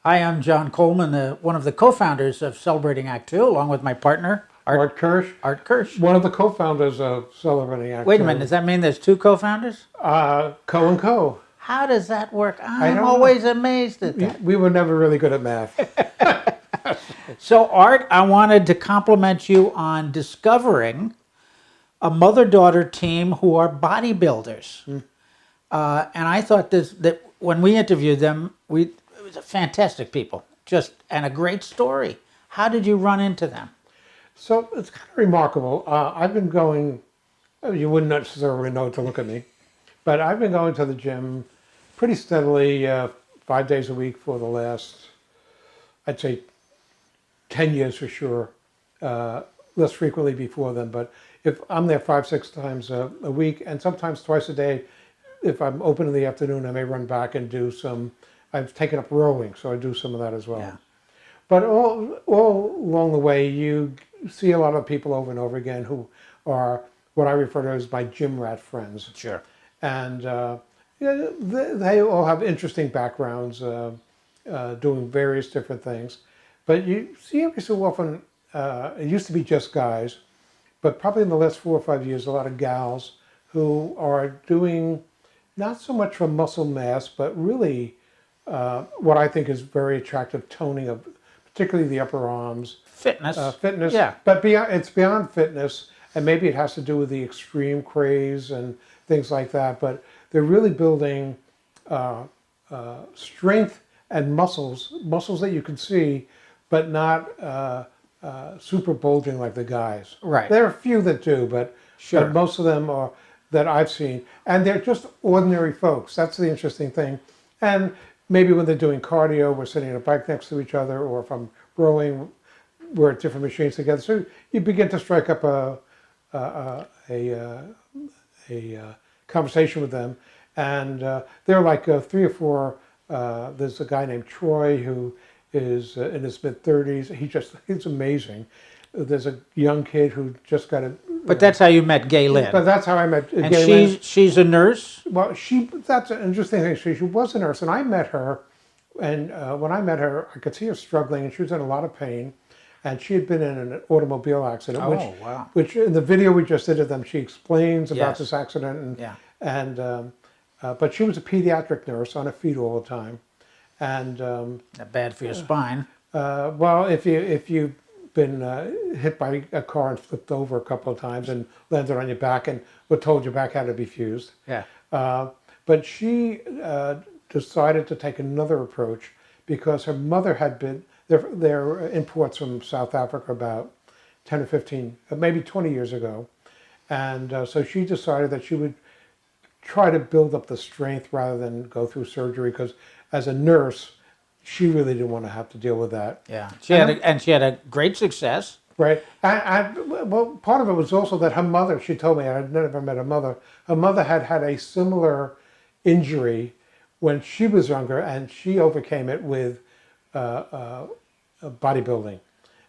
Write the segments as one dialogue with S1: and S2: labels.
S1: Hi, I'm John Coleman, one of the co-founders of Celebrating Act Two, along with my partner,
S2: Art Kirsch,
S1: Art Kirsch.
S2: one of the co-founders of Celebrating Act
S1: Wait a minute,
S2: Two.
S1: does that mean there's two co-founders?
S2: Co and Co.
S1: How does that work?
S2: I
S1: I'm
S2: don't
S1: always
S2: know.
S1: amazed at that.
S2: We were never really good at math.
S1: So, Art, I wanted to compliment you on discovering a mother-daughter team who are bodybuilders. And I thought that when we interviewed them, it was fantastic people, and a great story. How did you run into them?
S2: So it's kind of remarkable. I've been going, you wouldn't necessarily know to look at me, but I've been going to the gym pretty steadily 5 days a week for the last, I'd say, 10 years for sure. Less frequently before then, but if I'm there 5, 6 times a week, and sometimes twice a day, if I'm open in the afternoon, I may run back and do some. I've taken up rowing, so I do some of that as well.
S1: Yeah.
S2: But all along the way, you see a lot of people over and over again who are what I refer to as my gym rat friends.
S1: Sure.
S2: And they all have interesting backgrounds, doing various different things. But you see every so often, it used to be just guys, but probably in the last 4 or 5 years, a lot of gals who are doing not so much for muscle mass, but really what I think is very attractive toning of particularly the upper arms.
S1: Fitness.
S2: Fitness,
S1: Yeah.
S2: but it's beyond fitness, and maybe it has to do with the extreme craze and things like that, but they're really building strength and muscles that you can see, but not super bulging like the guys.
S1: Right.
S2: There are a few that do, but
S1: Sure.
S2: most of them are that I've seen, and they're just ordinary folks. That's the interesting thing. And maybe when they're doing cardio, we're sitting on a bike next to each other, or if I'm rowing, we're at different machines together. So you begin to strike up a conversation with them, and there are like 3 or 4. There's a guy named Troy who is in his mid-30s. He's amazing. There's a young kid who just got a.
S1: But that's how you met Gay Lynn.
S2: But that's how I met.
S1: And she's a nurse.
S2: Well, that's an interesting thing. She was a nurse, and I met her, and when I met her, I could see her struggling, and she was in a lot of pain, and she had been in an automobile accident.
S1: Oh, wow.
S2: Which in the video we just did of them, she explains about
S1: Yes.
S2: this accident, and
S1: Yeah.
S2: but she was a pediatric nurse on her feet all the time, and
S1: Not bad for your spine.
S2: well, if you've been hit by a car and flipped over a couple of times and landed on your back and were told your back had to be fused.
S1: Yeah.
S2: But she decided to take another approach because her mother had been, their imports from South Africa about 10 or 15, maybe 20 years ago. And so she decided that she would try to build up the strength rather than go through surgery, because as a nurse, she really didn't want to have to deal with that.
S1: Yeah. She had a great success.
S2: Right. Well, part of it was also that her mother, she told me, I had never met her mother had had a similar injury when she was younger, and she overcame it with bodybuilding.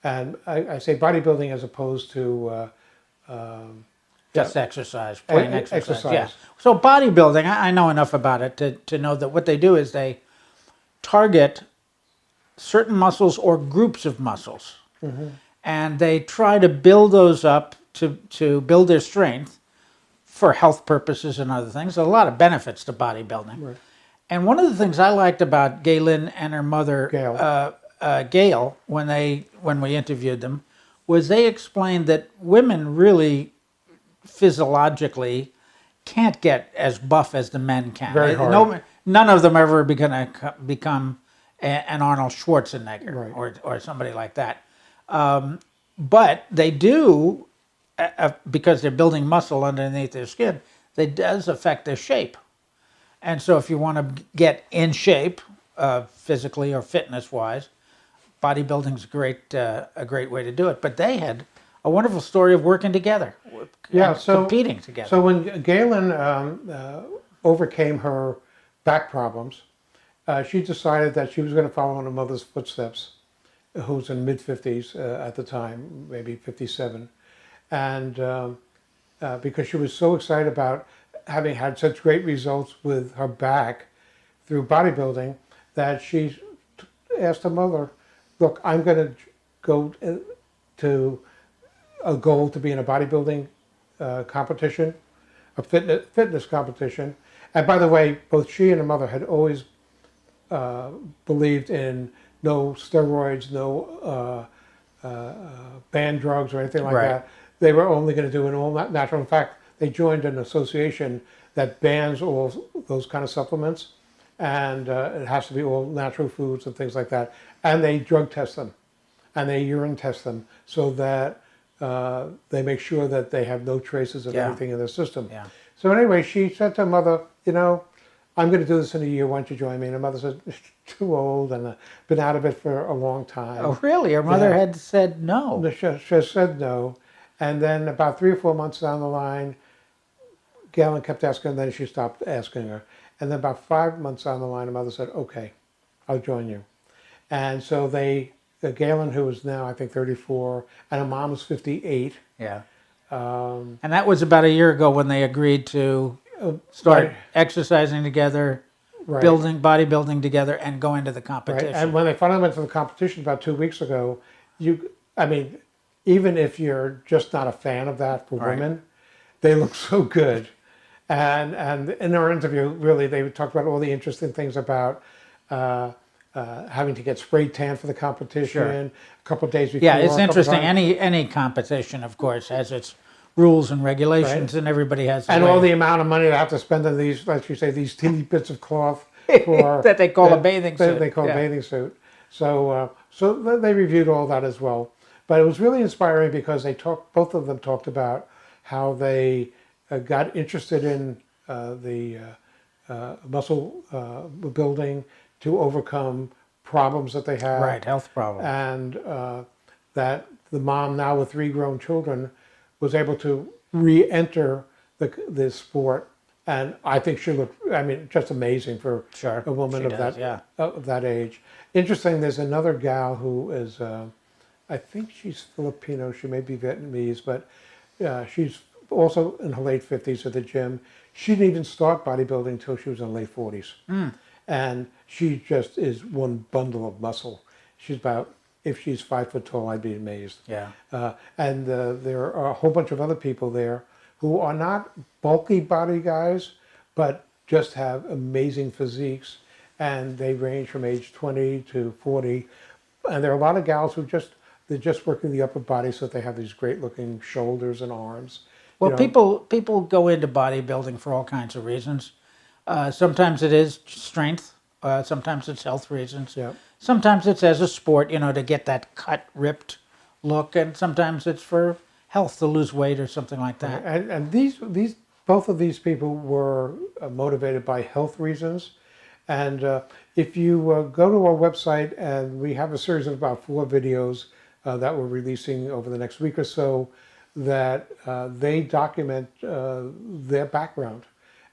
S2: And I say bodybuilding as opposed to
S1: Just exercise, plain exercise.
S2: exercise.
S1: Yeah. So bodybuilding, I know enough about it to know that what they do is they target certain muscles or groups of muscles.
S2: Mm-hmm.
S1: And they try to build those up to build their strength for health purposes and other things. There's a lot of benefits to bodybuilding.
S2: Right.
S1: And one of the things I liked about Gay Lynn and her mother, Gail, when we interviewed them, was they explained that women really physiologically can't get as buff as the men can.
S2: Very hard.
S1: None of them are ever going to become an Arnold Schwarzenegger,
S2: Right.
S1: or somebody like that. But they do, because they're building muscle underneath their skin, it does affect their shape. And so if you want to get in shape, physically or fitness-wise, bodybuilding's a great way to do it. But they had a wonderful story of working together, competing together.
S2: So when Galen overcame her back problems, she decided that she was going to follow in her mother's footsteps, who was in mid-50s at the time, maybe 57. And because she was so excited about having had such great results with her back through bodybuilding, that she asked her mother, look, I'm going to go to a goal to be in a bodybuilding competition, a fitness competition. And by the way, both she and her mother had always believed in no steroids, no banned drugs or anything like
S1: Right.
S2: that. They were only going to do an all natural. In fact, they joined an association that bans all those kind of supplements, and it has to be all natural foods and things like that. And they drug test them, and they urine test them, so that they make sure that they have no traces of anything in their system.
S1: Yeah.
S2: So anyway, she said to her mother, you know, I'm going to do this in a year. Why don't you join me? And her mother said, too old and been out of it for a long time.
S1: Oh, really? Her mother
S2: Yeah.
S1: had said no.
S2: She said no. And then about 3 or 4 months down the line, Galen kept asking, and then she stopped asking her. And then about 5 months down the line, her mother said, okay, I'll join you. And so Galen, who is now, I think, 34, and her mom was 58.
S1: Yeah. And that was about a year ago when they agreed to start
S2: Right.
S1: exercising together,
S2: Right.
S1: bodybuilding together, and going to the
S2: Right.
S1: competition.
S2: And when they finally went to the competition about 2 weeks ago, I mean, even if you're just not a fan of that for
S1: Right.
S2: women, they look so good. And in our interview, really, they talked about all the interesting things about having to get spray tan for the competition a couple of days before.
S1: Yeah, it's
S2: a couple
S1: interesting.
S2: times.
S1: Any competition, of course, has its rules and regulations,
S2: Right.
S1: and everybody has
S2: And
S1: a way
S2: all the amount of money they have to spend on these, like you say, these teeny bits of cloth for
S1: that they call a bathing suit.
S2: They call
S1: Yeah.
S2: a bathing suit. So they reviewed all that as well. But it was really inspiring because both of them talked about how they got interested in the muscle building to overcome problems that they have.
S1: Right, health problem.
S2: And that the mom, now with 3 grown children, was able to re-enter the sport. And I think she looked, I mean, just amazing for
S1: Sure,
S2: a woman
S1: she
S2: of
S1: does,
S2: that
S1: yeah.
S2: of that age. Interesting, there's another gal who is, I think she's Filipino, she may be Vietnamese, but she's also in her late 50s at the gym. She didn't even start bodybuilding until she was in her late 40s. And she just is one bundle of muscle. She's about, if she's 5 foot tall, I'd be amazed.
S1: Yeah.
S2: And there are a whole bunch of other people there who are not bulky body guys, but just have amazing physiques. And they range from age 20 to 40. And there are a lot of gals who they're just working the upper body so that they have these great looking shoulders and arms.
S1: Well,
S2: You know,
S1: people go into bodybuilding for all kinds of reasons. Sometimes it is strength. Sometimes it's health reasons.
S2: Yeah.
S1: Sometimes it's as a sport, to get that cut, ripped look, and sometimes it's for health, to lose weight or something like that.
S2: And these both of these people were motivated by health reasons. And if you go to our website, and we have a series of about 4 videos that we're releasing over the next week or so, that they document their background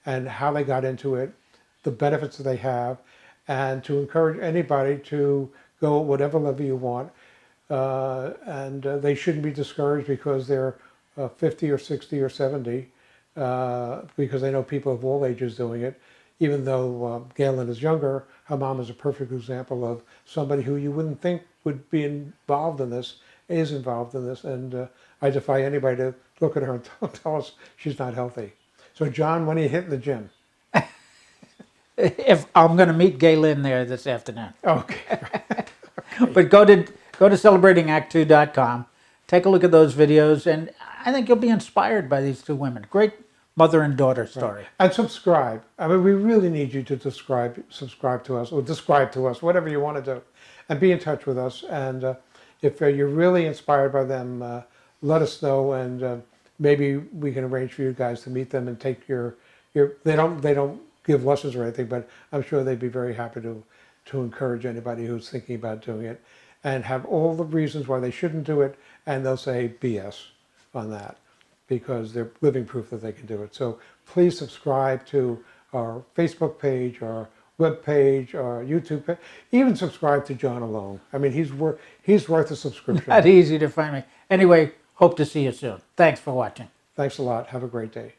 S2: and how they got into it, the benefits that they have, and to encourage anybody to go at whatever level you want. And they shouldn't be discouraged because they're 50 or 60 or 70, because I know people of all ages doing it. Even though Galen is younger, her mom is a perfect example of somebody who you wouldn't think would be involved in this, is involved in this. And I defy anybody to look at her and tell us she's not healthy. So John, when are you hitting the gym?
S1: If I'm going to meet Galen there this afternoon.
S2: Okay.
S1: But go to celebratingact2.com, take a look at those videos, and I think you'll be inspired by these 2 women. Great mother and daughter story.
S2: And subscribe. I mean, we really need you to subscribe to us, or describe to us, whatever you want to do, and be in touch with us. And if you're really inspired by them, let us know, and maybe we can arrange for you guys to meet them and take your. They don't give lessons or anything, but I'm sure they'd be very happy to encourage anybody who's thinking about doing it, and have all the reasons why they shouldn't do it, and they'll say BS on that, because they're living proof that they can do it. So please subscribe to our Facebook page, our web page, our YouTube page. Even subscribe to John alone. I mean, he's worth a subscription.
S1: Not easy to find me. Anyway, hope to see you soon. Thanks for watching.
S2: Thanks a lot. Have a great day.